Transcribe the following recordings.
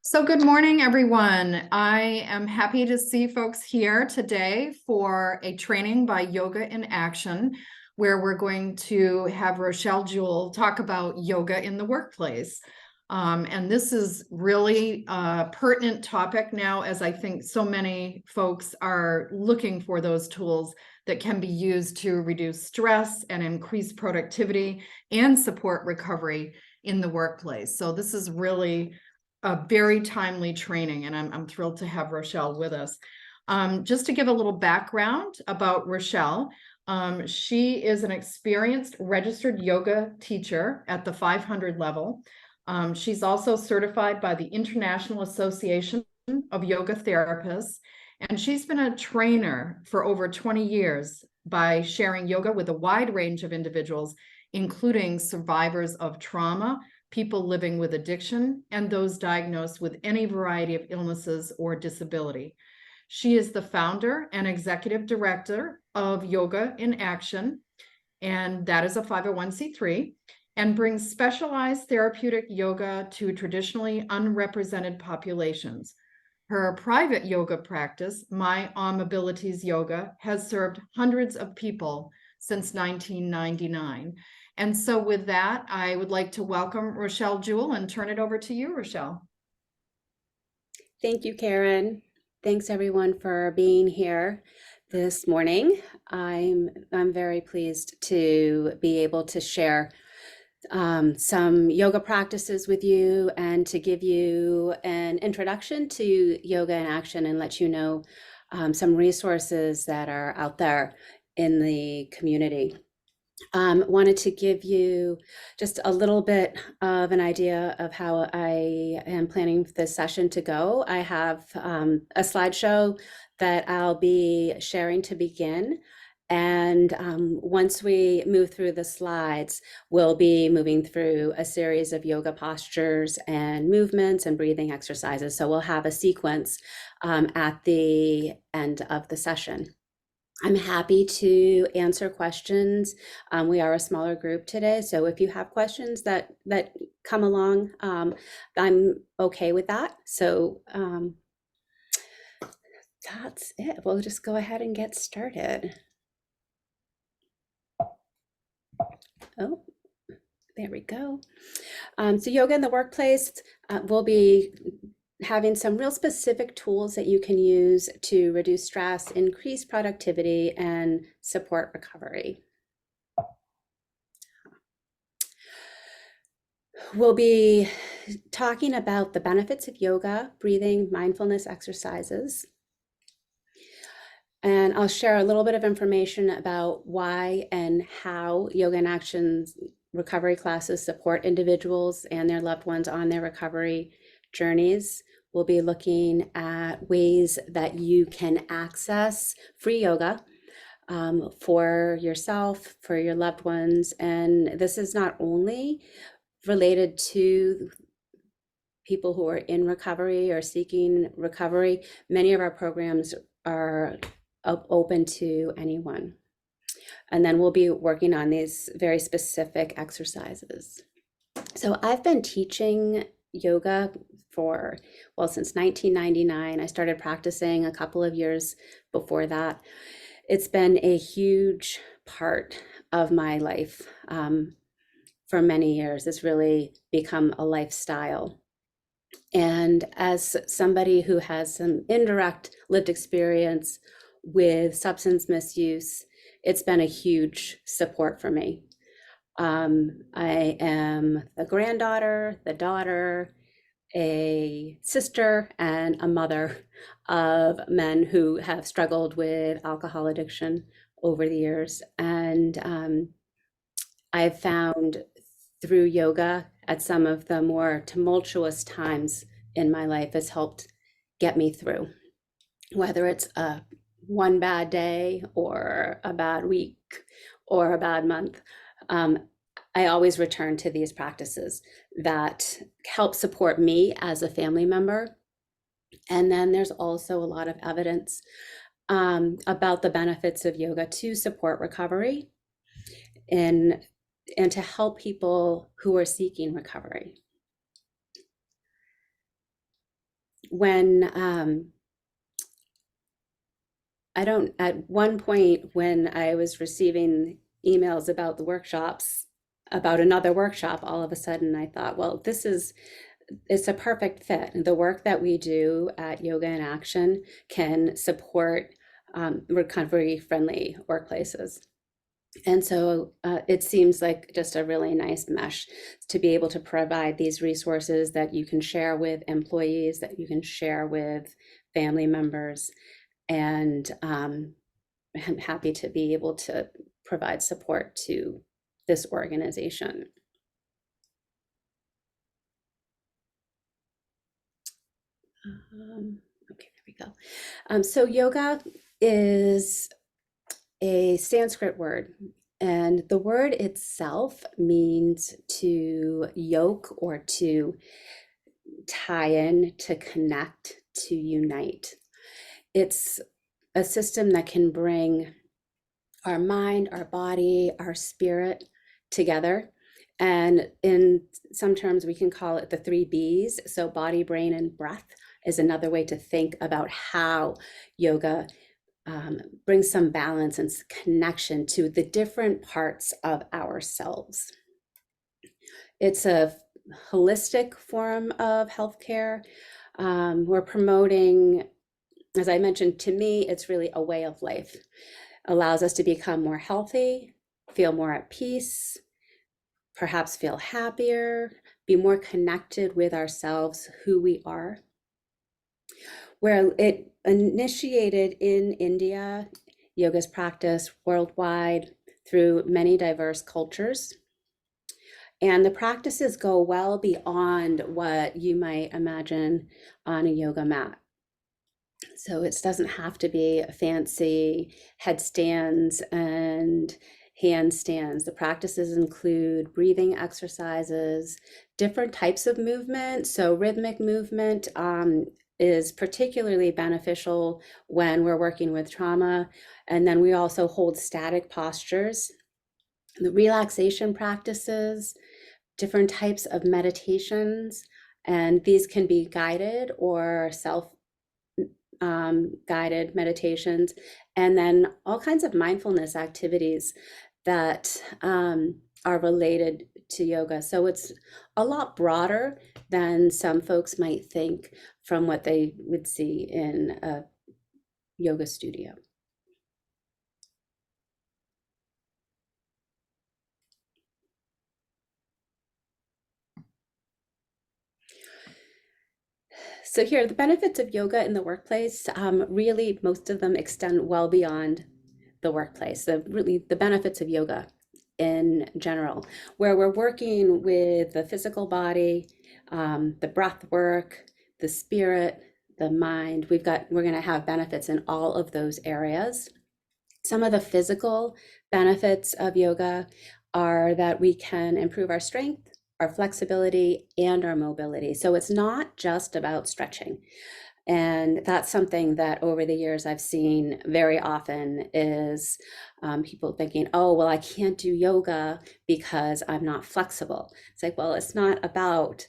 So good morning, everyone. I am happy to see folks here today for a training by Yoga in Action, where we're going to have Rochelle Jewell talk about yoga in the workplace. And this is really a pertinent topic now, as I think so many folks are looking for those tools that can be used to reduce stress and increase productivity and support recovery in the workplace. So this is really a very timely training, and I'm thrilled to have Rochelle with us. Just to give a little background about Rochelle, she is an experienced registered yoga teacher at the 500 level. She's also certified by the International Association of Yoga Therapists, and she's been a trainer for over 20 years by sharing yoga with a wide range of individuals, including survivors of trauma, people living with addiction, and those diagnosed with any variety of illnesses or disability. She is the founder and executive director of Yoga in Action, and that is a 501c3, and brings specialized therapeutic yoga to traditionally unrepresented populations. Her private yoga practice, My Om Abilities Yoga, has served hundreds of people since 1999. And so with that, I would like to welcome Rochelle Jewell and turn it over to you, Rochelle. Thank you, Karen. Thanks everyone for being here this morning. I'm very pleased to be able to share some yoga practices with you and to give you an introduction to Yoga in Action and let you know some resources that are out there in the community. Wanted to give you just a little bit of an idea of how I am planning this session to go. I have a slideshow that I'll be sharing to begin. And once we move through the slides, we'll be moving through a series of yoga postures and movements and breathing exercises. So we'll have a sequence at the end of the session. I'm happy to answer questions. We are a smaller group today, so if you have questions that come along, I'm okay with that. So that's it. We'll just go ahead and get started. Oh, there we go. So yoga in the workplace, we'll be having some real specific tools that you can use to reduce stress, increase productivity, and support recovery. We'll be talking about the benefits of yoga, breathing, mindfulness exercises. And I'll share a little bit of information about why and how Yoga in Action's recovery classes support individuals and their loved ones on their recovery journeys. We'll be looking at ways that you can access free yoga for yourself, for your loved ones. And this is not only related to people who are in recovery or seeking recovery. Many of our programs are open to anyone. And then we'll be working on these very specific exercises. So I've been teaching yoga since 1999. I started practicing a couple of years before that. It's been a huge part of my life for many years. It's really become a lifestyle. And as somebody who has some indirect lived experience with substance misuse, it's been a huge support for me. I am the granddaughter, the daughter, a sister, and a mother of men who have struggled with alcohol addiction over the years. And I've found through yoga at some of the more tumultuous times in my life has helped get me through, whether it's one bad day or a bad week or a bad month. I always return to these practices that help support me as a family member. And then there's also a lot of evidence about the benefits of yoga to support recovery and to help people who are seeking recovery. when at one point when I was receiving emails about the workshops, about another workshop, all of a sudden I thought, well, it's a perfect fit. The work that we do at Yoga in Action can support recovery-friendly workplaces. And so it seems like just a really nice mesh to be able to provide these resources that you can share with employees, that you can share with family members. And I'm happy to be able to provide support to this organization. Okay, there we go. So yoga is a Sanskrit word, and the word itself means to yoke or to tie in, to connect, to unite. It's a system that can bring our mind, our body, our spirit together. And in some terms, we can call it the 3 Bs. So body, brain, and breath is another way to think about how yoga brings some balance and connection to the different parts of ourselves. It's a holistic form of healthcare. We're promoting, as I mentioned, to me, it's really a way of life. Allows us to become more healthy, feel more at peace, perhaps feel happier, be more connected with ourselves, who we are. Where it initiated in India, yoga's practiced worldwide through many diverse cultures. And the practices go well beyond what you might imagine on a yoga mat. So it doesn't have to be fancy headstands and handstands. The practices include breathing exercises, different types of movement. So rhythmic movement is particularly beneficial when we're working with trauma. And then we also hold static postures. The relaxation practices, different types of meditations, and these can be guided or guided meditations, and then all kinds of mindfulness activities that are related to yoga. So it's a lot broader than some folks might think from what they would see in a yoga studio. So here, the benefits of yoga in the workplace, really most of them extend well beyond the workplace. The benefits of yoga in general, where we're working with the physical body, the breath work, the spirit, the mind. We're going to have benefits in all of those areas. Some of the physical benefits of yoga are that we can improve our strength, our flexibility, and our mobility. So it's not just about stretching. And that's something that over the years I've seen very often is people thinking, oh, well, I can't do yoga because I'm not flexible. It's like, well, it's not about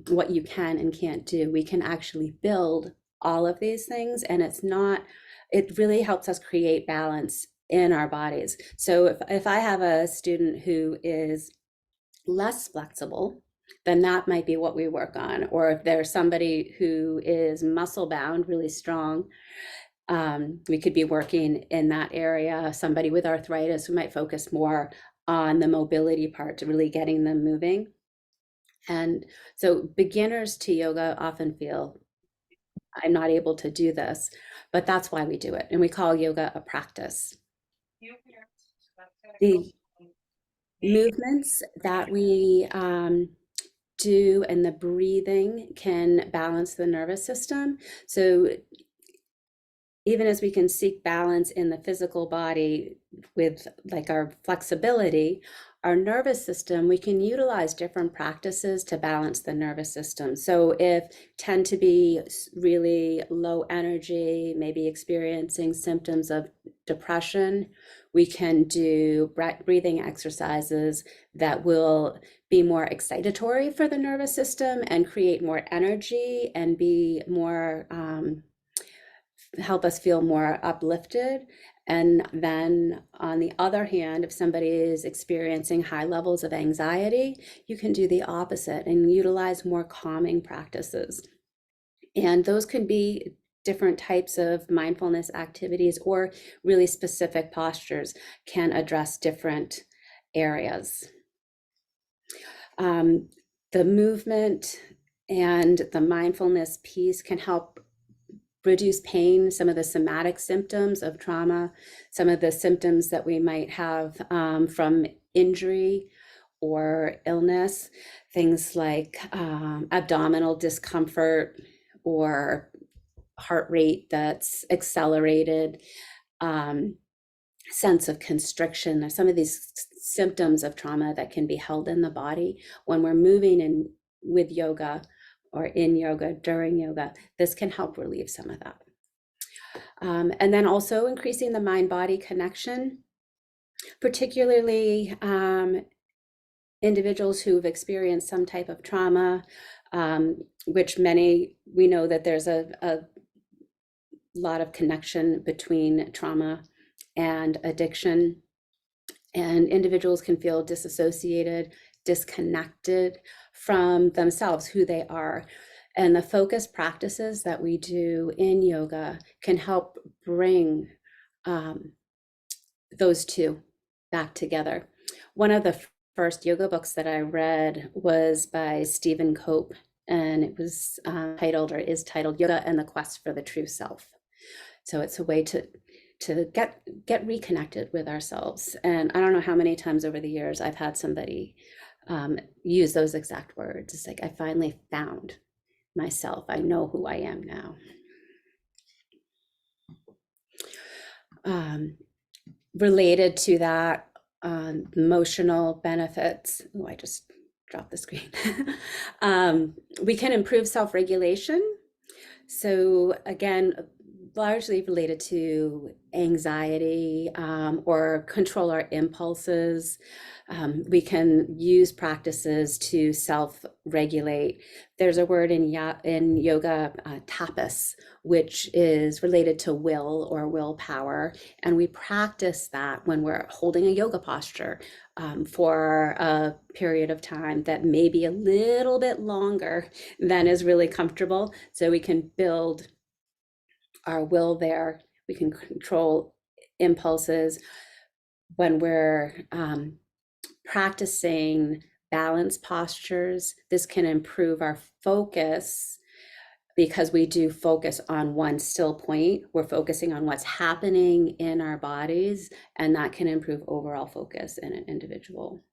what you can and can't do. We can actually build all of these things, and it really helps us create balance in our bodies. So if I have a student who is less flexible, then that might be what we work on. Or if there's somebody who is muscle bound, really strong, we could be working in that area. Somebody with arthritis, we might focus more on the mobility part, to really getting them moving. And so beginners to yoga often feel, I'm not able to do this, but that's why we do it. And we call yoga a practice. The movements that we do and the breathing can balance the nervous system. So even as we can seek balance in the physical body with like our flexibility, our nervous system, we can utilize different practices to balance the nervous system. So if tend to be really low energy, maybe experiencing symptoms of depression. We can do breathing exercises that will be more excitatory for the nervous system and create more energy and be more, help us feel more uplifted. And then on the other hand, if somebody is experiencing high levels of anxiety, you can do the opposite and utilize more calming practices. And those could be different types of mindfulness activities, or really specific postures can address different areas. The movement and the mindfulness piece can help reduce pain, some of the somatic symptoms of trauma, some of the symptoms that we might have from injury or illness, things like abdominal discomfort or heart rate that's accelerated, sense of constriction, some of these symptoms of trauma that can be held in the body when we're moving in with yoga or in yoga, during yoga. This can help relieve some of that. And then also increasing the mind-body connection, particularly individuals who've experienced some type of trauma, which many, we know that there's a lot of connection between trauma and addiction, and individuals can feel disassociated, disconnected from themselves, who they are. And the focus practices that we do in yoga can help bring those two back together. One of the first yoga books that I read was by Stephen Cope, and it was titled, or is titled, Yoga and the Quest for the True Self. So it's a way to get reconnected with ourselves. And I don't know how many times over the years I've had somebody use those exact words. It's like, I finally found myself. I know who I am now. Related to that, emotional benefits. Oh, I just dropped the screen. We can improve self-regulation. So again, largely related to anxiety or control our impulses. We can use practices to self-regulate. There's a word in yoga, tapas, which is related to will or willpower. And we practice that when we're holding a yoga posture for a period of time that may be a little bit longer than is really comfortable. So we can build our will there. We can control impulses. When we're practicing balance postures, this can improve our focus, because we do focus on one still point. We're focusing on what's happening in our bodies, and that can improve overall focus in an individual.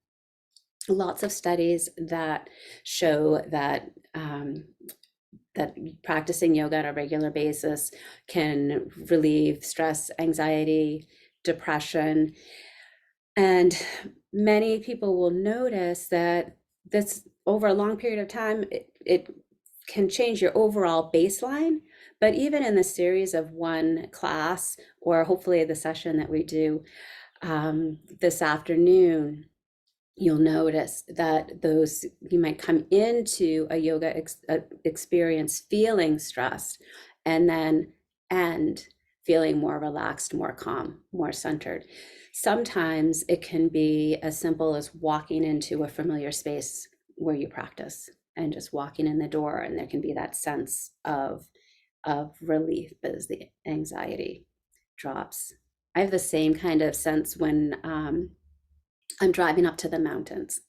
Lots of studies that show that that practicing yoga on a regular basis can relieve stress, anxiety, depression. And many people will notice that this, over a long period of time, it can change your overall baseline. But even in the series of one class, or hopefully the session that we do this afternoon, you'll notice that those, you might come into a yoga experience feeling stressed, and then end feeling more relaxed, more calm, more centered. Sometimes it can be as simple as walking into a familiar space where you practice, and just walking in the door, and there can be that sense of relief as the anxiety drops. I have the same kind of sense when I'm driving up to the mountains.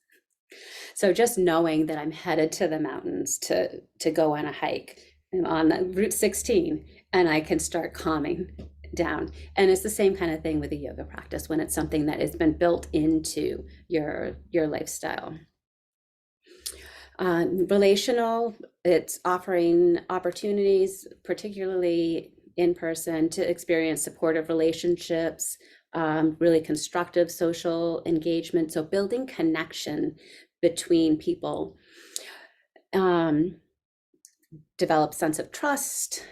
So just knowing that I'm headed to the mountains to go on a hike, I'm on the Route 16, and I can start calming down. And it's the same kind of thing with the yoga practice, when it's something that has been built into your lifestyle. Relational, it's offering opportunities, particularly in person, to experience supportive relationships, really constructive social engagement. So building connection between people, develop sense of trust,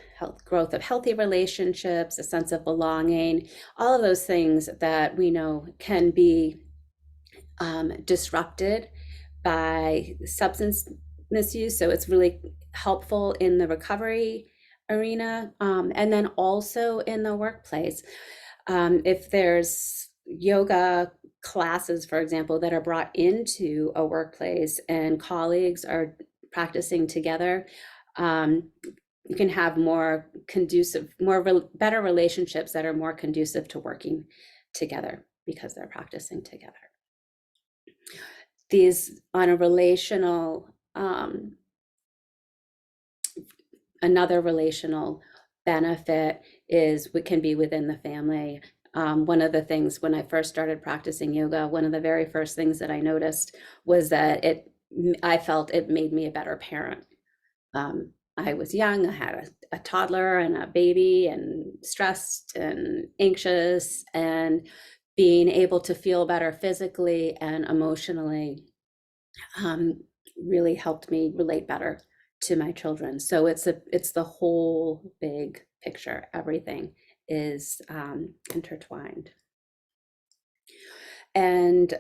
growth of healthy relationships, a sense of belonging, all of those things that we know can be disrupted by substance misuse. So it's really helpful in the recovery arena, and then also in the workplace. If there's yoga classes, for example, that are brought into a workplace and colleagues are practicing together, you can have more conducive, better relationships that are more conducive to working together because they're practicing together. These on a relational, another relational benefit is what can be within the family. One of the things when I first started practicing yoga, one of the very first things that I noticed was that I felt it made me a better parent. I was young, I had a toddler and a baby and stressed and anxious, and being able to feel better physically and emotionally really helped me relate better to my children. So it's the whole big picture. Everything is intertwined. And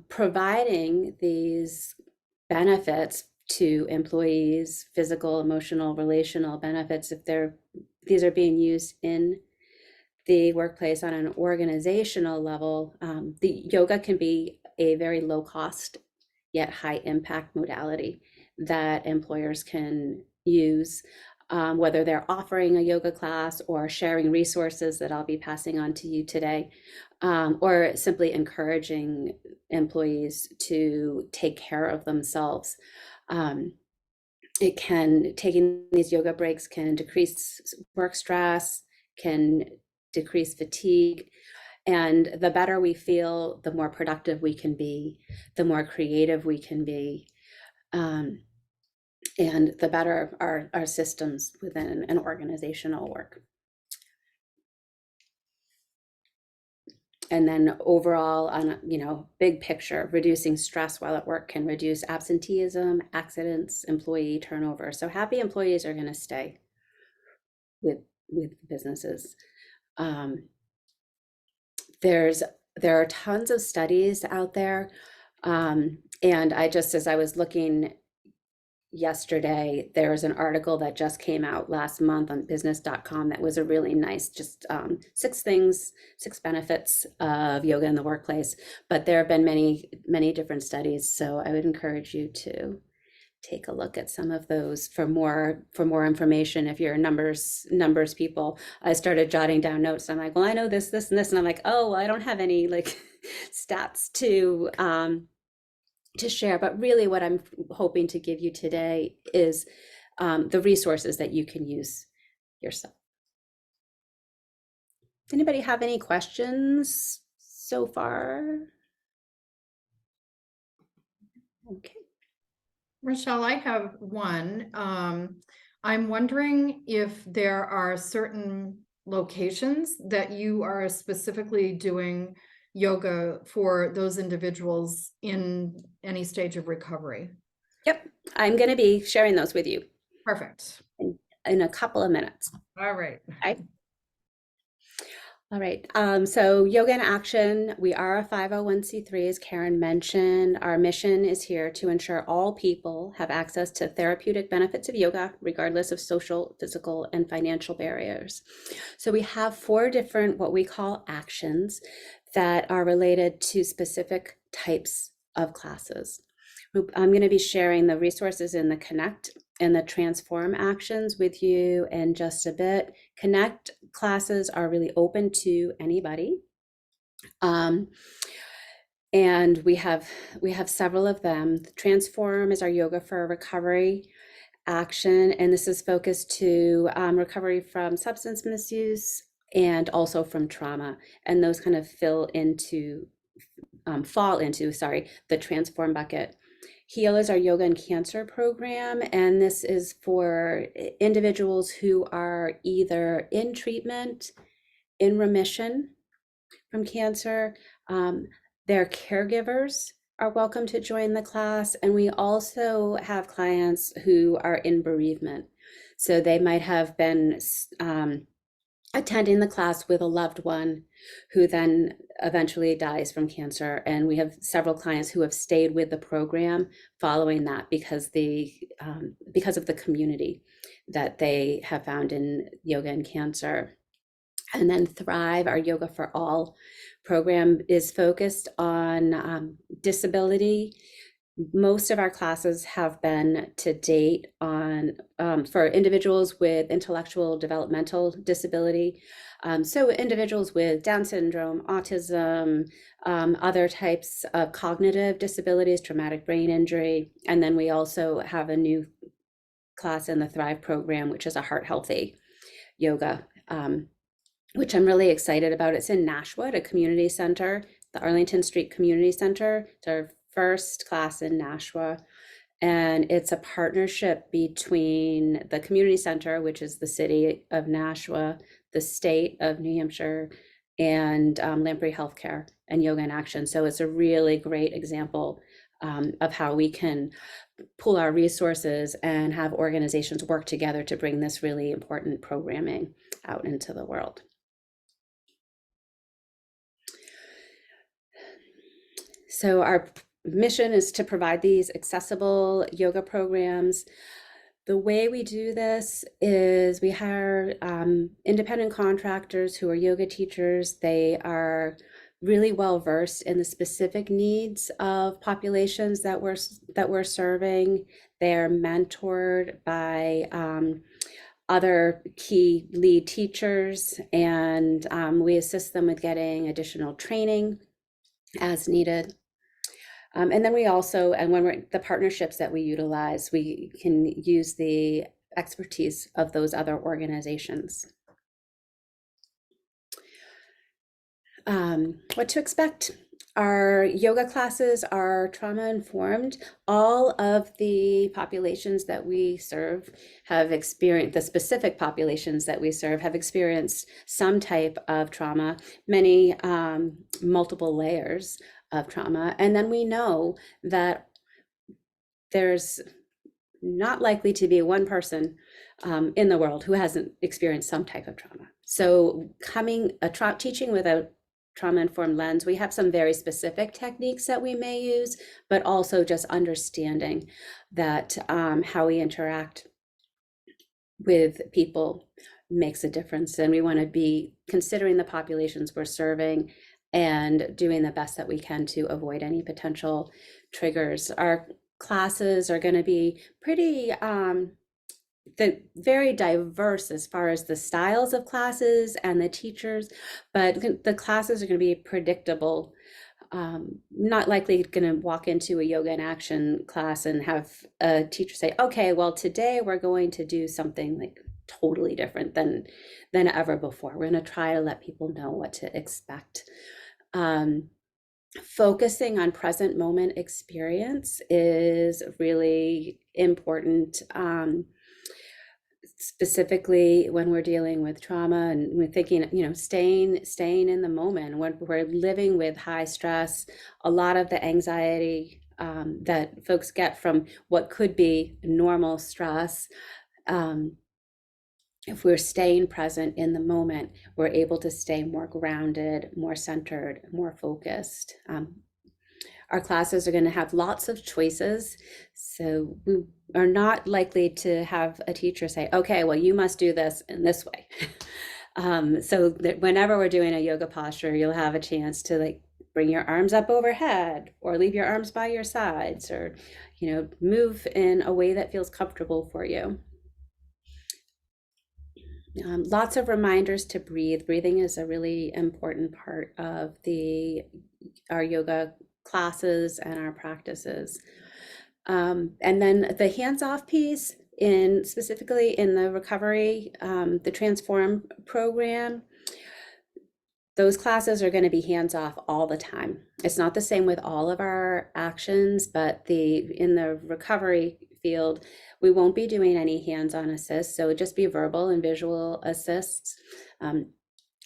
providing these benefits to employees, physical, emotional, relational benefits, if these are being used in the workplace on an organizational level, the yoga can be a very low cost yet high impact modality that employers can use, whether they're offering a yoga class or sharing resources that I'll be passing on to you today, or simply encouraging employees to take care of themselves. Taking these yoga breaks can decrease work stress, can decrease fatigue. And the better we feel, the more productive we can be, the more creative we can be, and the better our systems within an organizational work. And then overall, on big picture, reducing stress while at work can reduce absenteeism, accidents, employee turnover. So happy employees are going to stay with businesses. There are tons of studies out there, and as I was looking yesterday, there was an article that just came out last month on business.com that was a really nice, just 6 benefits of yoga in the workplace. But there have been many different studies, so I would encourage you to take a look at some of those for more information. If you're numbers people, I started jotting down notes. I'm like, well, I know this, and this, and I'm like, oh, well, I don't have any like stats to share. But really what I'm hoping to give you today is the resources that you can use yourself. Anybody have any questions so far? Okay. Rochelle, I have one. I'm wondering if there are certain locations that you are specifically doing yoga for those individuals in any stage of recovery. Yep, I'm going to be sharing those with you. Perfect. In a couple of minutes. All right. Okay. All right. So Yoga in Action, we are a 501c3, as Karen mentioned. Our mission is here to ensure all people have access to therapeutic benefits of yoga, regardless of social, physical, and financial barriers. So we have 4 different what we call actions that are related to specific types of classes. I'm going to be sharing the resources in the Connect and the Transform actions with you in just a bit. Connect classes are really open to anybody. And we have several of them. Transform is our Yoga for Recovery action, and this is focused to recovery from substance misuse and also from trauma. And those kind of fall into the Transform bucket. Heal is our yoga and cancer program, and this is for individuals who are either in treatment, in remission from cancer. Their caregivers are welcome to join the class, and we also have clients who are in bereavement, So they might have been attending the class with a loved one who then eventually dies from cancer. And we have several clients who have stayed with the program following that because of the community that they have found in yoga and cancer. And then Thrive, our Yoga for All program, is focused on disability. Most of our classes have been to date on for individuals with intellectual developmental disability. So individuals with Down syndrome, autism, other types of cognitive disabilities, traumatic brain injury. And then we also have a new class in the Thrive program, which is a heart healthy yoga, which I'm really excited about. It's in Nashua, a community center, the Arlington Street Community Center. It's our first class in Nashua. And it's a partnership between the community center, which is the city of Nashua, the state of New Hampshire, and Lamprey Healthcare and Yoga in Action. So it's a really great example of how we can pool our resources and have organizations work together to bring this really important programming out into the world. So our mission is to provide these accessible yoga programs. The way we do this is we hire independent contractors who are yoga teachers. They are really well versed in the specific needs of populations that we're serving. They're mentored by other key lead teachers, and we assist them with getting additional training as needed. And then we also, and when we're the partnerships that we utilize, we can use the expertise of those other organizations. What to expect? Our yoga classes are trauma informed. All of the populations that we serve have experienced, the specific populations that we serve have experienced some type of trauma, many multiple layers of trauma. And then we know that there's not likely to be one person in the world who hasn't experienced some type of trauma. So teaching with a trauma-informed lens, we have some very specific techniques that we may use, but also just understanding that how we interact with people makes a difference. And we want to be considering the populations we're serving and doing the best that we can to avoid any potential triggers. Our classes are going to be pretty very diverse as far as the styles of classes and the teachers, but the classes are going to be predictable. Not likely going to walk into a yoga in action class and have a teacher say, okay, well, today we're going to do something like totally different than ever before. We're going to try to let people know what to expect. Focusing on present moment experience is really important. Specifically when we're dealing with trauma and we're thinking, staying in the moment when we're living with high stress, a lot of the anxiety that folks get from what could be normal stress. If we're staying present in the moment, we're able to stay more grounded, more centered, more focused. Our classes are going to have lots of choices. So we are not likely to have a teacher say, okay, well, you must do this in this way. So that whenever we're doing a yoga posture, you'll have a chance to bring your arms up overhead or leave your arms by your sides or, move in a way that feels comfortable for you. Lots of reminders to breathe. Breathing is a really important part of our yoga classes and our practices. And then the hands-off piece, specifically in the recovery, the Transform program, those classes are going to be hands-off all the time. It's not the same with all of our actions, but in the recovery field, we won't be doing any hands-on assists, so just be verbal and visual assists.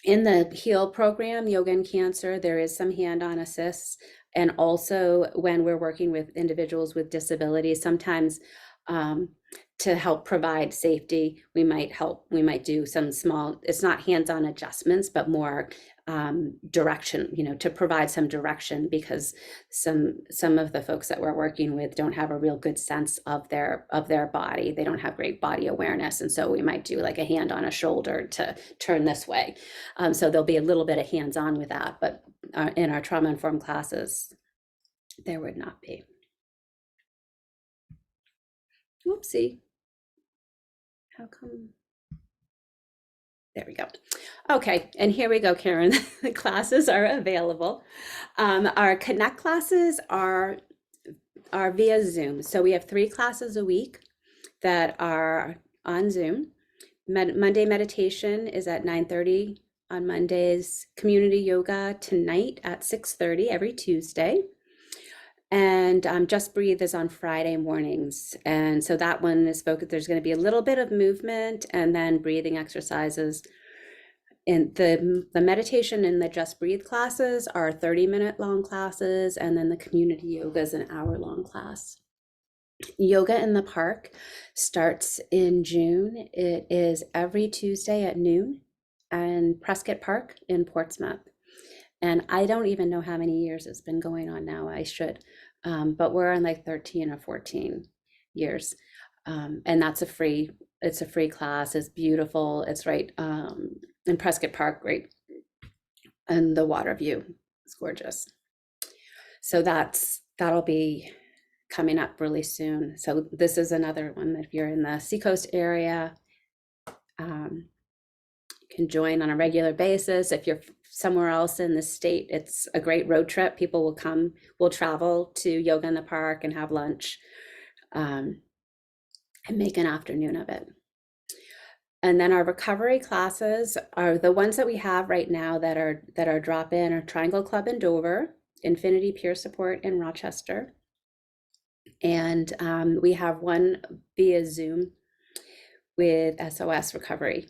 In the HEAL program, Yoga and Cancer, there is some hand-on assists. And also when we're working with individuals with disabilities, sometimes to help provide safety, we might do some small, it's not hands-on adjustments, but more direction, to provide some direction, because some of the folks that we're working with don't have a real good sense of their body. They don't have great body awareness. And so we might do like a hand on a shoulder to turn this way. So there'll be a little bit of hands-on with that, but in our trauma-informed classes, there would not be. Whoopsie. How come? There we go. Okay, and here we go, Karen. The classes are available. Our Connect classes are via Zoom. So we have 3 classes a week that are on Zoom. Monday meditation is at 9:30 on Mondays. Community yoga tonight at 6:30 every Tuesday. And Just Breathe is on Friday mornings. And so that one is focused, there's going to be a little bit of movement and then breathing exercises. And the meditation and the Just Breathe classes are 30-minute long classes. And then the community yoga is an hour-long class. Yoga in the Park starts in June. It is every Tuesday at noon and Prescott Park in Portsmouth. And I don't even know how many years it's been going on now. I should, but we're on like 13 or 14 years. And it's a free class. It's beautiful. It's right in Prescott Park, right? And the water view is gorgeous. So that'll be coming up really soon. So this is another one that if you're in the Seacoast area, you can join on a regular basis. If you're somewhere else in the state, it's a great road trip. People will travel to Yoga in the Park and have lunch and make an afternoon of it. And then our recovery classes are the ones that we have right now that are drop-in are Triangle Club in Dover, Infinity Peer Support in Rochester. And we have one via Zoom with SOS Recovery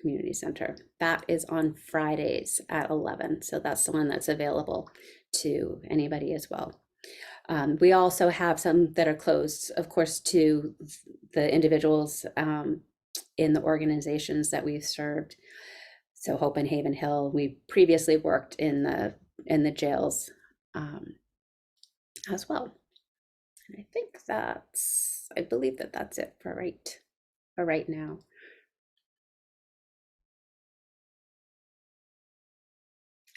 Community Center. That is on Fridays at 11. So that's the one that's available to anybody as well. We also have some that are closed, of course, to the individuals in the organizations that we've served. So Hope and Haven Hill, we previously worked in the jails as well. And I believe that's it for right now.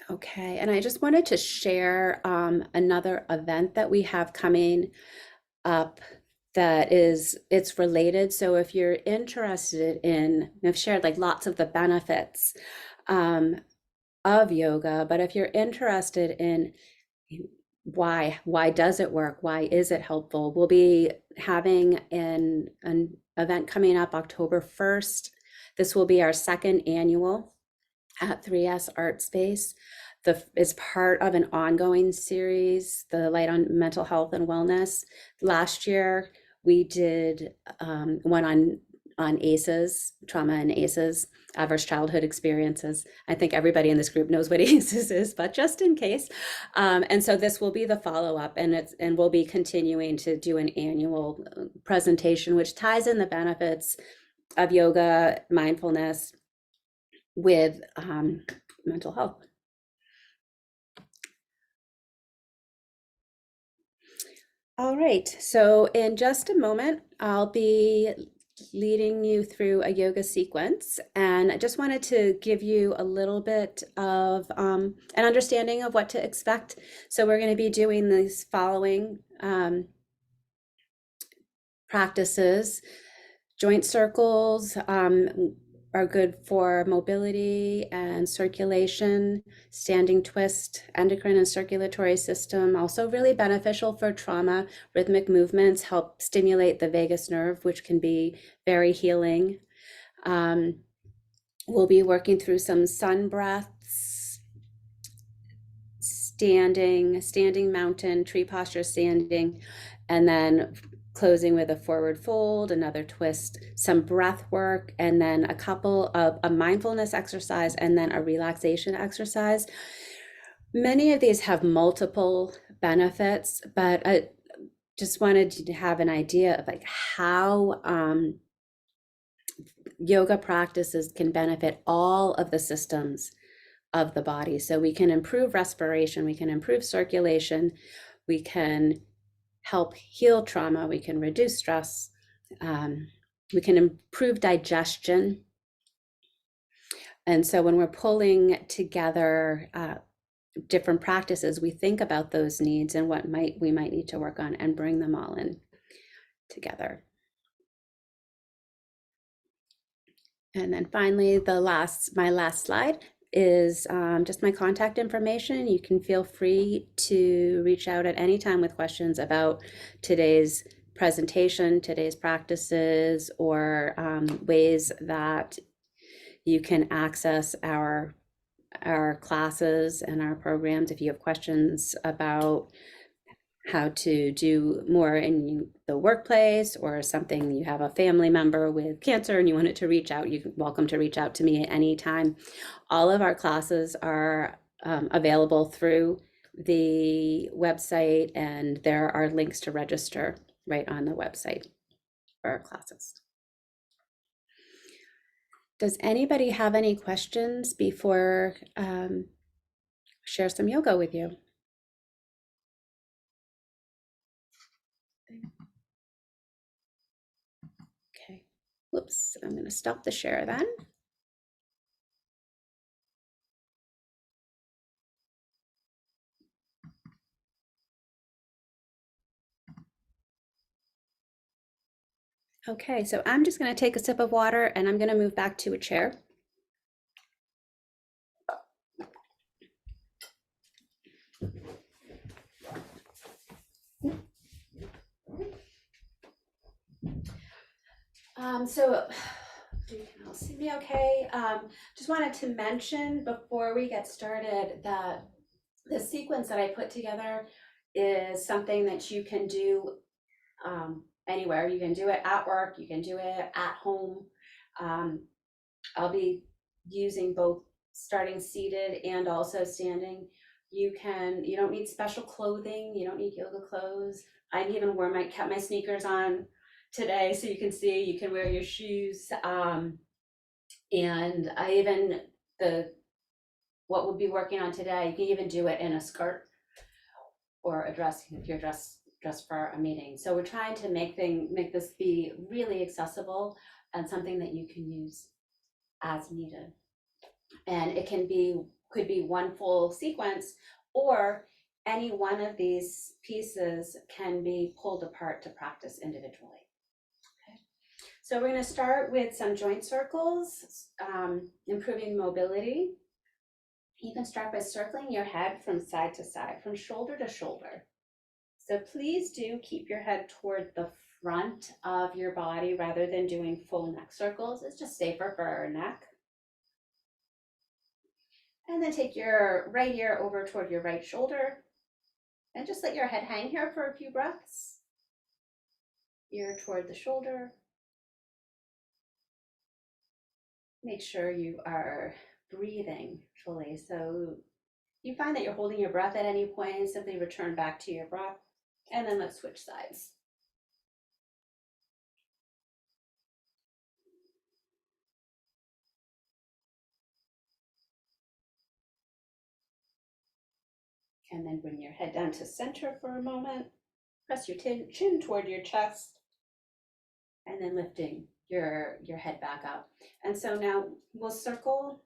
Okay, and I just wanted to share another event that we have coming up it's related. So if you're interested in, I've shared like lots of the benefits of yoga, but if you're interested in why does it work? Why is it helpful? We'll be having an event coming up October 1st. This will be our 2nd annual at 3S Art Space. Is part of an ongoing series, the Light on Mental Health and Wellness. Last year, we did one on ACEs, trauma and ACEs, adverse childhood experiences. I think everybody in this group knows what ACEs is, but just in case. And so this will be the follow-up, and we'll be continuing to do an annual presentation, which ties in the benefits of yoga, mindfulness with mental health. All right, so in just a moment, I'll be leading you through a yoga sequence, and I just wanted to give you a little bit of an understanding of what to expect. So we're going to be doing these following practices. Joint circles are good for mobility and circulation. Standing twist, endocrine and circulatory system, also really beneficial for trauma. Rhythmic movements help stimulate the vagus nerve, which can be very healing. We'll be working through some sun breaths, standing mountain, tree posture standing, and then closing with a forward fold, another twist, some breath work, and then a couple of a mindfulness exercise, and then a relaxation exercise. Many of these have multiple benefits, but just wanted you to have an idea of like how yoga practices can benefit all of the systems of the body. So we can improve respiration, we can improve circulation, we can help heal trauma, we can reduce stress, we can improve digestion. And so when we're pulling together different practices, we think about those needs and what we might need to work on and bring them all in together. And then finally, my last slide is just my contact information. You can feel free to reach out at any time with questions about today's presentation, today's practices, or ways that you can access our classes and our programs. If you have questions about how to do more in the workplace, or something, you have a family member with cancer and you want it to reach out, you're welcome to reach out to me at any time. All of our classes are available through the website, and there are links to register right on the website for our classes. Does anybody have any questions before share some yoga with you? Okay, whoops, I'm going to stop the share then. Okay, so I'm just going to take a sip of water and I'm going to move back to a chair. So you can all see me okay. Just wanted to mention before we get started that the sequence that I put together is something that you can do anywhere. You can do it at work, you can do it at home. I'll be using both starting seated and also standing. You don't need special clothing, you don't need yoga clothes. I even kept my sneakers on today, so you can see, you can wear your shoes. And what we'll be working on today, you can even do it in a skirt or a dress if you're dressed for a meeting. So we're trying to make this be really accessible and something that you can use as needed. And it could be one full sequence, or any one of these pieces can be pulled apart to practice individually. Okay. So we're going to start with some joint circles, improving mobility. You can start by circling your head from side to side, from shoulder to shoulder. So please do keep your head toward the front of your body rather than doing full neck circles. It's just safer for our neck. And then take your right ear over toward your right shoulder and just let your head hang here for a few breaths. Ear toward the shoulder. Make sure you are breathing fully. So if you find that you're holding your breath at any point, simply return back to your breath, and then let's switch sides. And then bring your head down to center for a moment. Press your chin toward your chest, and then lifting your head back up. And so now we'll circle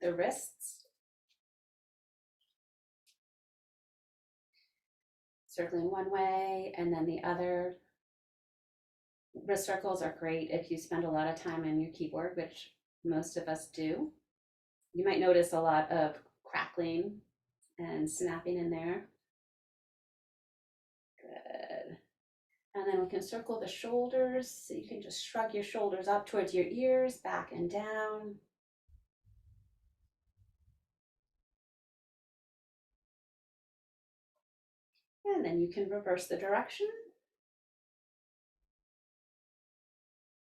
the wrists. Circling one way and then the other. Wrist circles are great if you spend a lot of time on your keyboard, which most of us do. You might notice a lot of crackling and snapping in there. Good. And then we can circle the shoulders. So you can just shrug your shoulders up towards your ears, back and down. And then you can reverse the direction.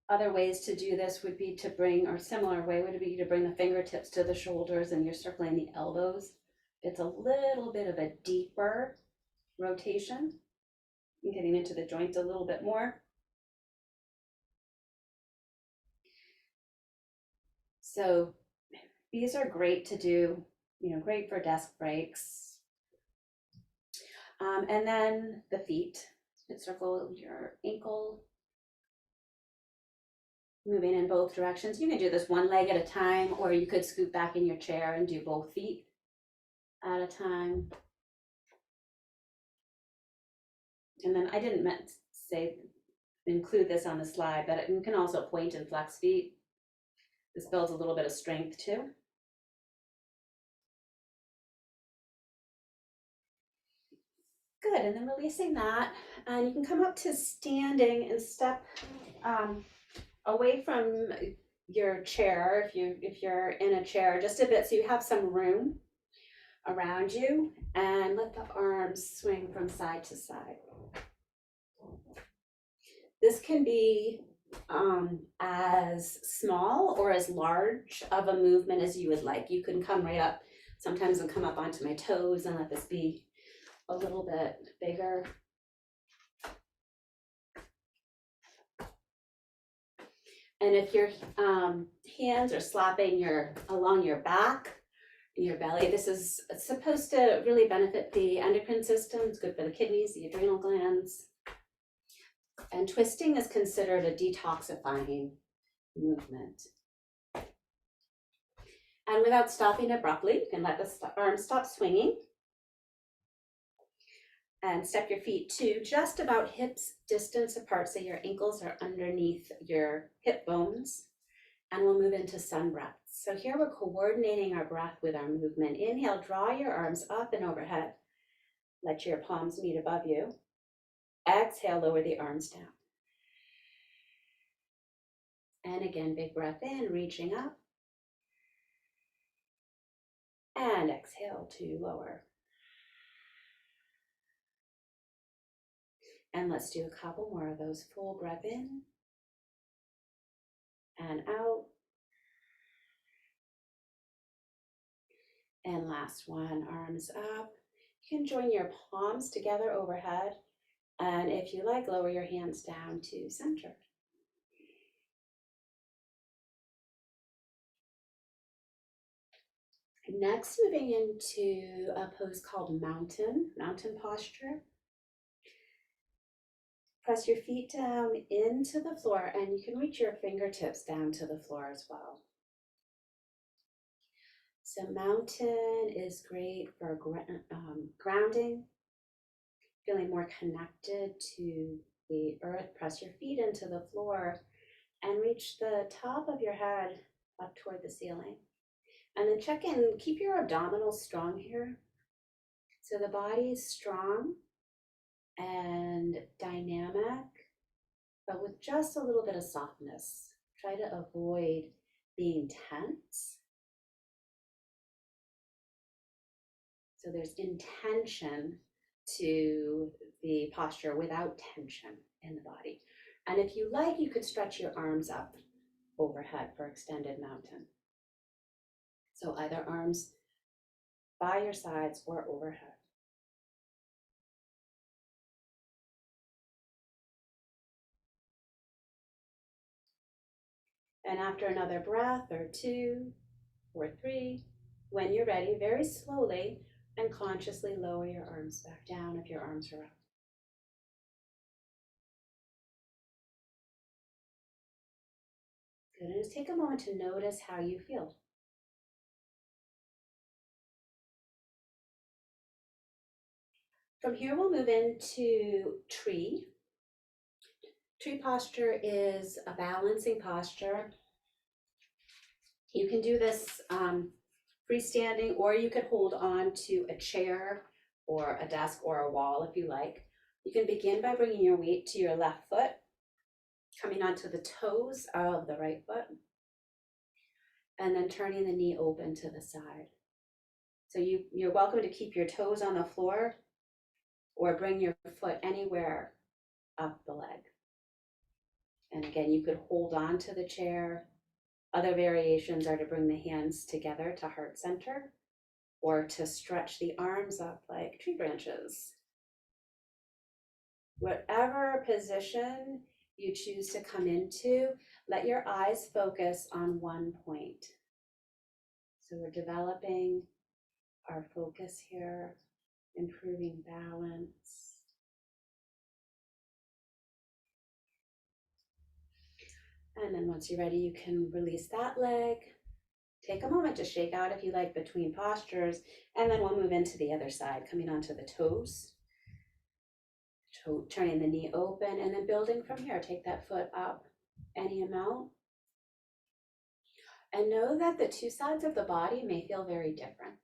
Other ways to do this would be to bring, or similar way would be to bring the fingertips to the shoulders and you're circling the elbows. It's a little bit of a deeper rotation. and getting into the joint a little bit more. So these are great to do, great for desk breaks. And then the feet, circle your ankle, moving in both directions. You can do this one leg at a time, or you could scoot back in your chair and do both feet at a time. And then I didn't include this on the slide, but you can also point and flex feet. This builds a little bit of strength too. Good, and then releasing that, and you can come up to standing and step away from your chair if you're in a chair just a bit, so you have some room around you, and let the arms swing from side to side. This can be as small or as large of a movement as you would like. You can come right up, sometimes I'll come up onto my toes and let this be a little bit bigger. And if your hands are slapping along your back, your belly, this is supposed to really benefit the endocrine system. It's good for the kidneys, the adrenal glands. And twisting is considered a detoxifying movement. And without stopping abruptly, you can let the arms stop swinging. And step your feet to just about hips distance apart, so your ankles are underneath your hip bones. And we'll move into sun breaths. So here we're coordinating our breath with our movement. Inhale, draw your arms up and overhead. Let your palms meet above you. Exhale, lower the arms down. And again, big breath in, reaching up. And exhale to lower. And let's do a couple more of those. Full breath in and out. And last one, arms up. You can join your palms together overhead. And if you like, lower your hands down to center. Next, moving into a pose called mountain posture. Press your feet down into the floor, and you can reach your fingertips down to the floor as well. So mountain is great for grounding, feeling more connected to the earth. Press your feet into the floor and reach the top of your head up toward the ceiling. And then check in, keep your abdominals strong here. So the body is strong and dynamic, but with just a little bit of softness. Try to avoid being tense. So there's intention to the posture without tension in the body. And if you like, you could stretch your arms up overhead for extended mountain. So either arms by your sides or overhead. And after another breath or two or three, when you're ready, very slowly and consciously lower your arms back down if your arms are up. Good, and just take a moment to notice how you feel. From here, we'll move into tree. Tree posture is a balancing posture. You can do this freestanding, or you could hold on to a chair or a desk or a wall if you like. You can begin by bringing your weight to your left foot, coming onto the toes of the right foot, and then turning the knee open to the side. So you're welcome to keep your toes on the floor or bring your foot anywhere up the leg. And again, you could hold on to the chair. Other variations are to bring the hands together to heart center, or to stretch the arms up like tree branches. Whatever position you choose to come into, let your eyes focus on one point. So we're developing our focus here, improving balance. And then once you're ready, you can release that leg. Take a moment to shake out if you like between postures, and then we'll move into the other side, coming onto the toes. Turning the knee open and then building from here. Take that foot up any amount. And know that the two sides of the body may feel very different.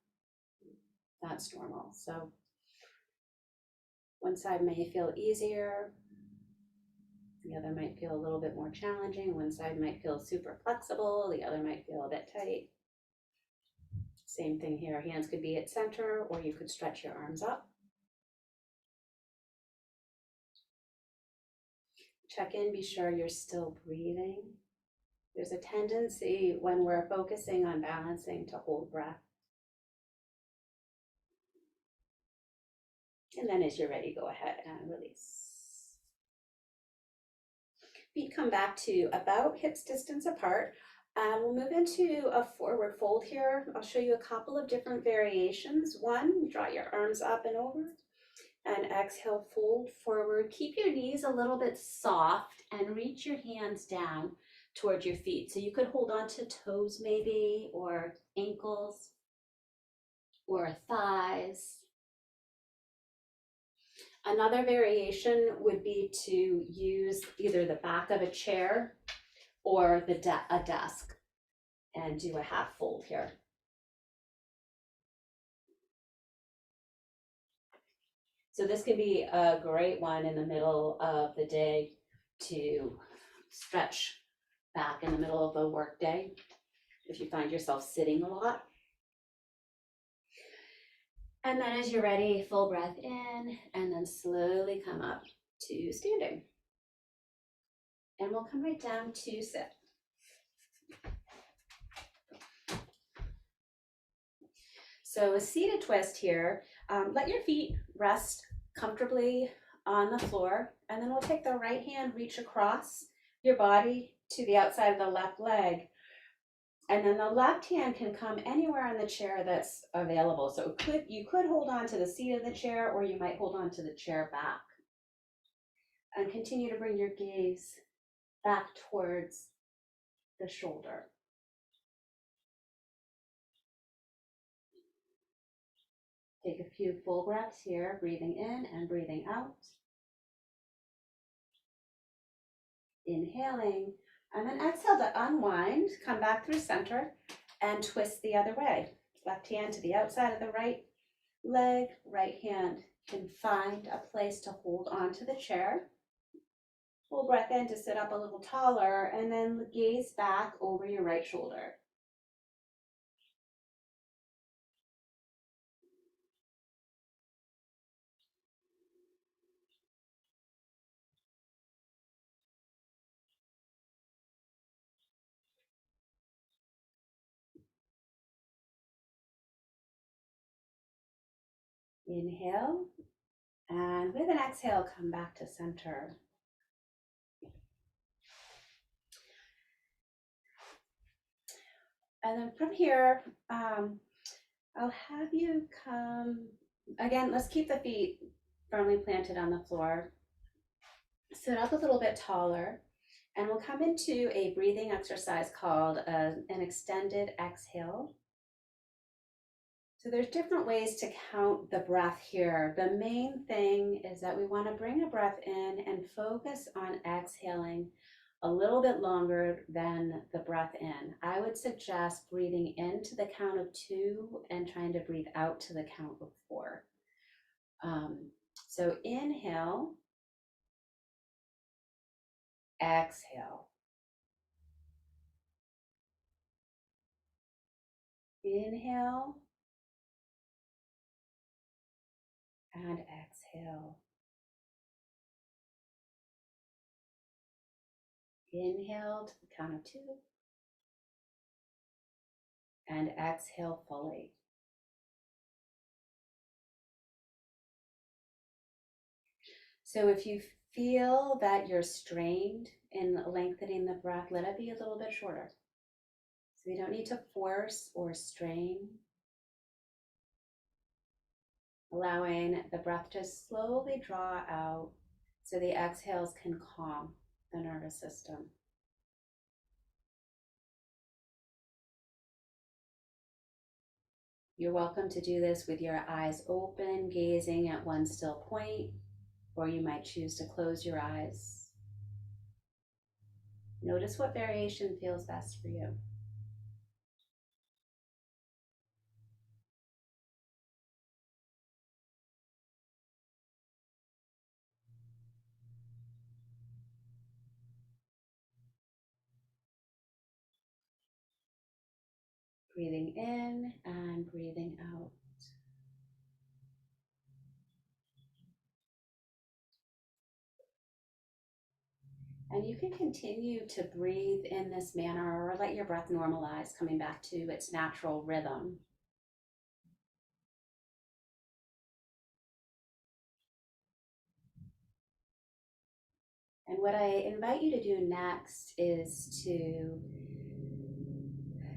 That's normal. So one side may feel easier. The other might feel a little bit more challenging. One side might feel super flexible. The other might feel a bit tight. Same thing here. Hands could be at center, or you could stretch your arms up. Check in, be sure you're still breathing. There's a tendency when we're focusing on balancing to hold breath. And then as you're ready, go ahead and release. Feet come back to about hips distance apart. We'll move into a forward fold here. I'll show you a couple of different variations. One, draw your arms up and over. And exhale, fold forward. Keep your knees a little bit soft and reach your hands down towards your feet. So you could hold on to toes maybe, or ankles, or thighs. Another variation would be to use either the back of a chair or a desk and do a half fold here. So this can be a great one in the middle of the day to stretch back in the middle of a work day if you find yourself sitting a lot. And then as you're ready, full breath in, and then slowly come up to standing. And we'll come right down to sit. So a seated twist here. Let your feet rest comfortably on the floor, and then we'll take the right hand, reach across your body to the outside of the left leg. And then the left hand can come anywhere on the chair that's available. So you could hold on to the seat of the chair, or you might hold on to the chair back. And continue to bring your gaze back towards the shoulder. Take a few full breaths here, breathing in and breathing out. Inhaling, and then exhale to unwind, come back through center and twist the other way. Left hand to the outside of the right leg, right hand can find a place to hold onto the chair. Full breath in to sit up a little taller, and then gaze back over your right shoulder. Inhale, and with an exhale, come back to center. And then from here, I'll have you come, again, let's keep the feet firmly planted on the floor. Sit up a little bit taller, and we'll come into a breathing exercise called an extended exhale. So there's different ways to count the breath here. The main thing is that we want to bring a breath in and focus on exhaling a little bit longer than the breath in. I would suggest breathing into the count of 2 and trying to breathe out to the count of 4. So inhale, exhale. Inhale and exhale. Inhale to the count of 2 and exhale fully. So if you feel that you're strained in lengthening the breath, let it be a little bit shorter. So you don't need to force or strain. Allowing the breath to slowly draw out so the exhales can calm the nervous system. You're welcome to do this with your eyes open, gazing at one still point, or you might choose to close your eyes. Notice what variation feels best for you. Breathing in and breathing out. And you can continue to breathe in this manner or let your breath normalize, coming back to its natural rhythm. And what I invite you to do next is to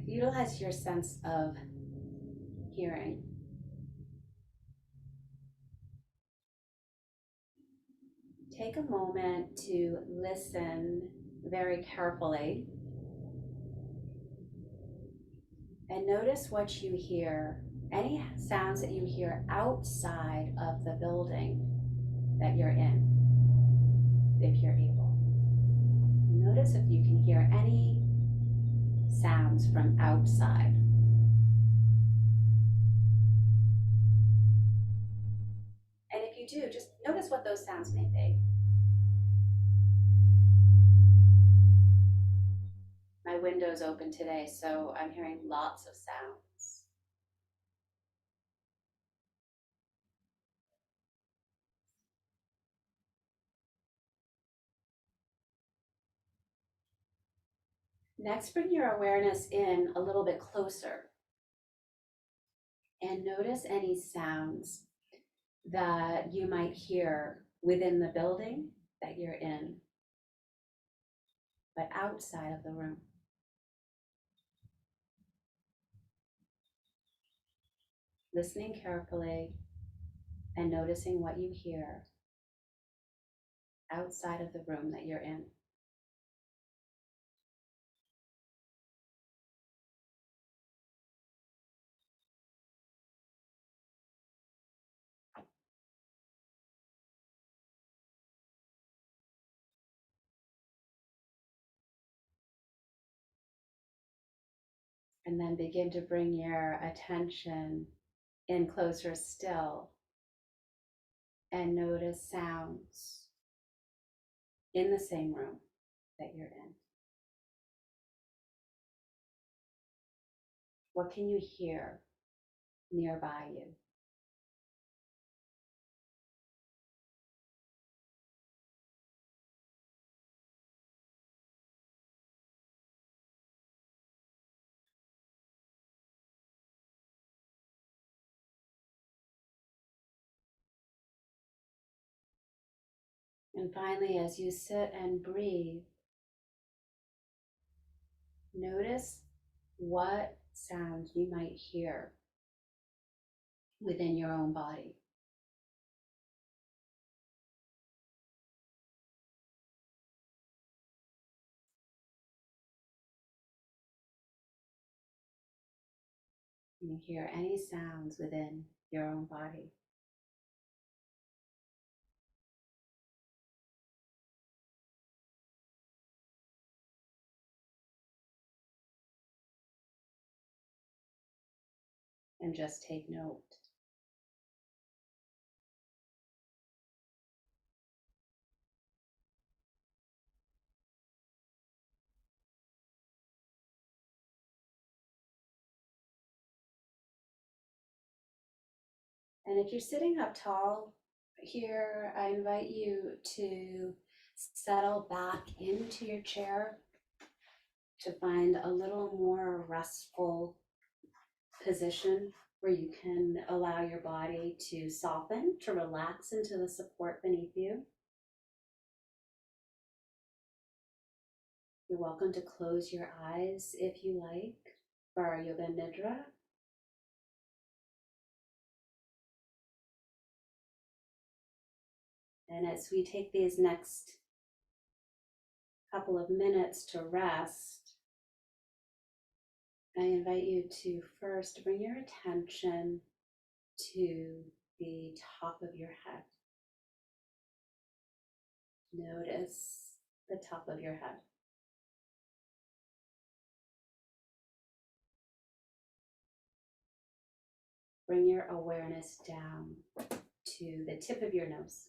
utilize your sense of hearing. Take a moment to listen very carefully and notice what you hear, any sounds that you hear outside of the building that you're in, if you're able. Notice if you can hear any sounds from outside. And if you do, just notice what those sounds may be. My window's open today, so I'm hearing lots of sounds. Next, bring your awareness in a little bit closer and notice any sounds that you might hear within the building that you're in, but outside of the room. Listening carefully and noticing what you hear outside of the room that you're in. And then begin to bring your attention in closer still and notice sounds in the same room that you're in. What can you hear nearby you? And finally, as you sit and breathe, notice what sounds you might hear within your own body. Can you hear any sounds within your own body? And just take note. And if you're sitting up tall here, I invite you to settle back into your chair to find a little more restful position where you can allow your body to soften, to relax into the support beneath you. You're welcome to close your eyes if you like for our Yoga Nidra. And as we take these next couple of minutes to rest, I invite you to first bring your attention to the top of your head. Notice the top of your head. Bring your awareness down to the tip of your nose.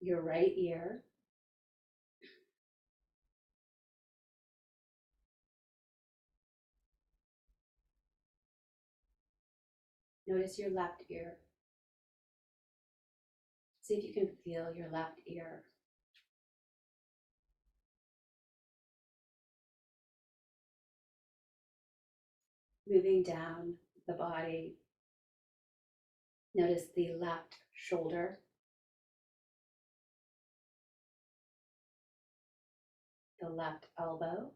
Your right ear. Notice your left ear. See if you can feel your left ear. Moving down the body. Notice the left shoulder. The left elbow.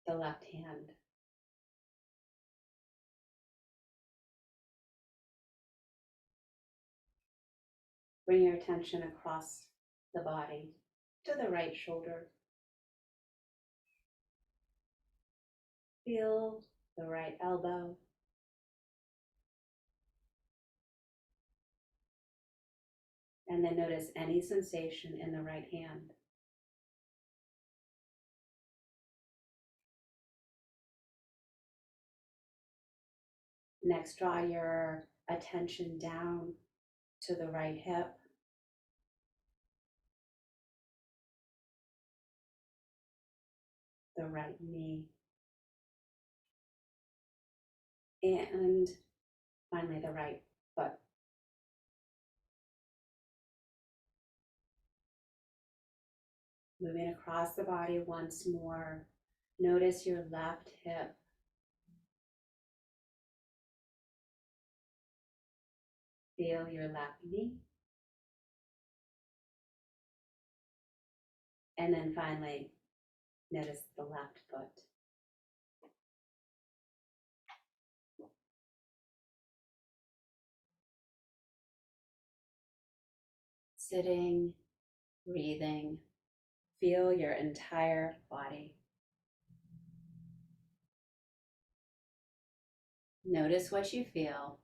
The left hand. Bring your attention across the body to the right shoulder. Feel the right elbow. And then notice any sensation in the right hand. Next, draw your attention down to the right hip. The right knee. And finally, the right foot. Moving across the body once more. Notice your left hip. Feel your left knee. And then finally, notice the left foot. Sitting, breathing, feel your entire body. Notice what you feel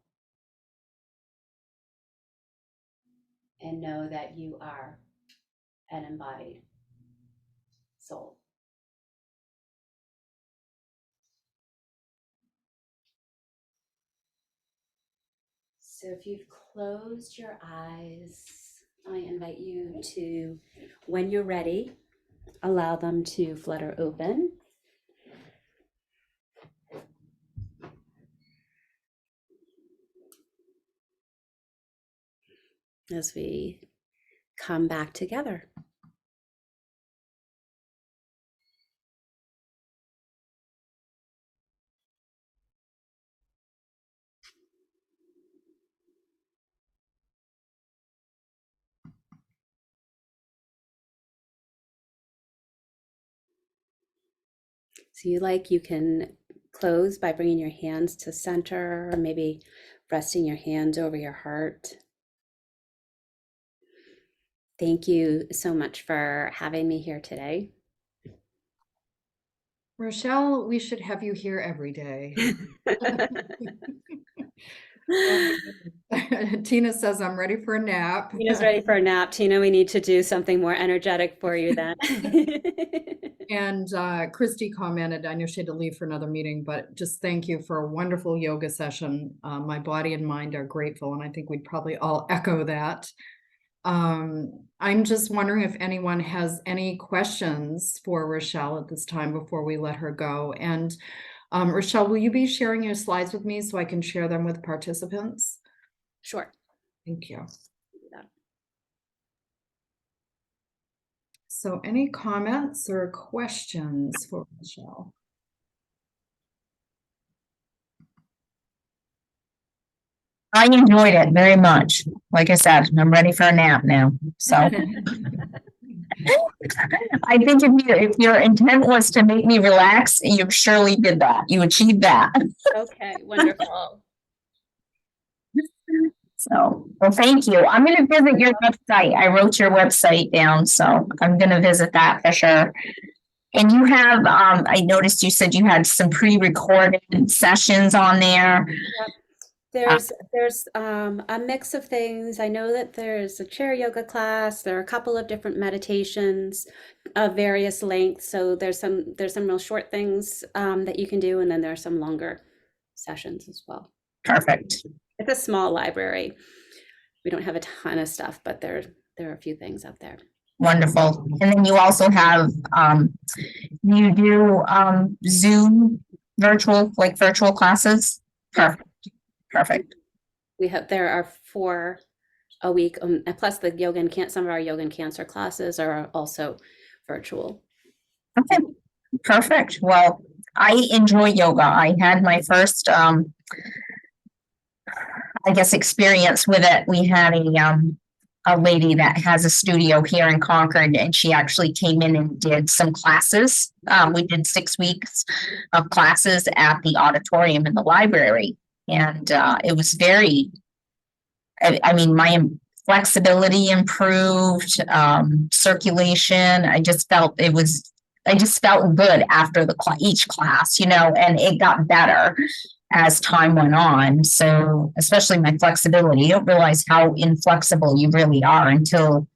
and know that you are an embodied soul. So if you've closed your eyes, I invite you to, when you're ready, allow them to flutter open. As we come back together. So you can close by bringing your hands to center, or maybe resting your hands over your heart. Thank you so much for having me here today. Rochelle, we should have you here every day. Tina says, I'm ready for a nap. Tina's ready for a nap. Tina, we need to do something more energetic for you then. And Christy commented, I know she had to leave for another meeting, but just thank you for a wonderful yoga session. My body and mind are grateful, and I think we'd probably all echo that. I'm just wondering if anyone has any questions for Rochelle at this time before we let her go. And Rochelle, will you be sharing your slides with me so I can share them with participants? Sure. Thank you. So any comments or questions for Michelle? I enjoyed it very much. Like I said, I'm ready for a nap now. So I think if your intent was to make me relax, you surely did that. You achieved that. Okay, wonderful. So, well, thank you. I'm going to visit your website. I wrote your website down, so I'm going to visit that for sure. And you have, I noticed you said you had some pre-recorded sessions on there. There's a mix of things. I know that there's a chair yoga class. There are a couple of different meditations of various lengths. So there's some real short things that you can do, and then there are some longer sessions as well. Perfect. It's a small library. We don't have a ton of stuff, but there are a few things up there. Wonderful. And then you also have, you do Zoom virtual classes? Perfect. Perfect. There are 4 a week, and plus the yoga and some of our yoga and cancer classes are also virtual. Okay, perfect. Well, I enjoy yoga. I had my first, I guess, experience with it. We had a lady that has a studio here in Concord, and she actually came in and did some classes. We did 6 weeks of classes at the auditorium in the library, and it was very, I mean, my flexibility improved, circulation. I just felt good after each class, and it got better as time went on. So, especially my flexibility, you don't realize how inflexible you really are until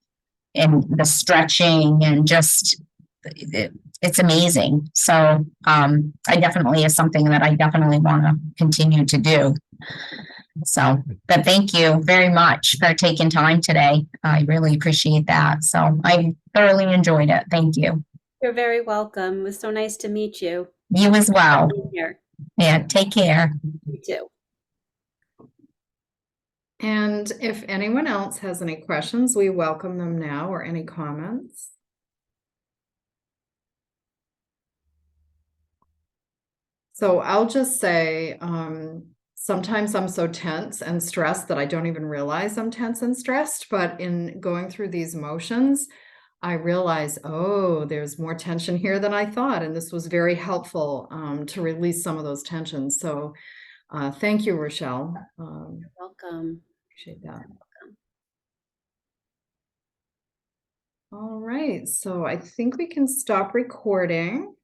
in the stretching and just it's amazing. So, I definitely is something that I definitely want to continue to do. So, but thank you very much for taking time today. I really appreciate that. So I thoroughly enjoyed it. Thank you. You're very welcome. It was so nice to meet you. You as well. Here. Yeah, take care. You too. And if anyone else has any questions, we welcome them now, or any comments. So I'll just say, sometimes I'm so tense and stressed that I don't even realize I'm tense and stressed, but in going through these motions, I realize, oh, there's more tension here than I thought. And this was very helpful to release some of those tensions. So thank you, Rochelle. You're welcome. Appreciate that. All right, so I think we can stop recording.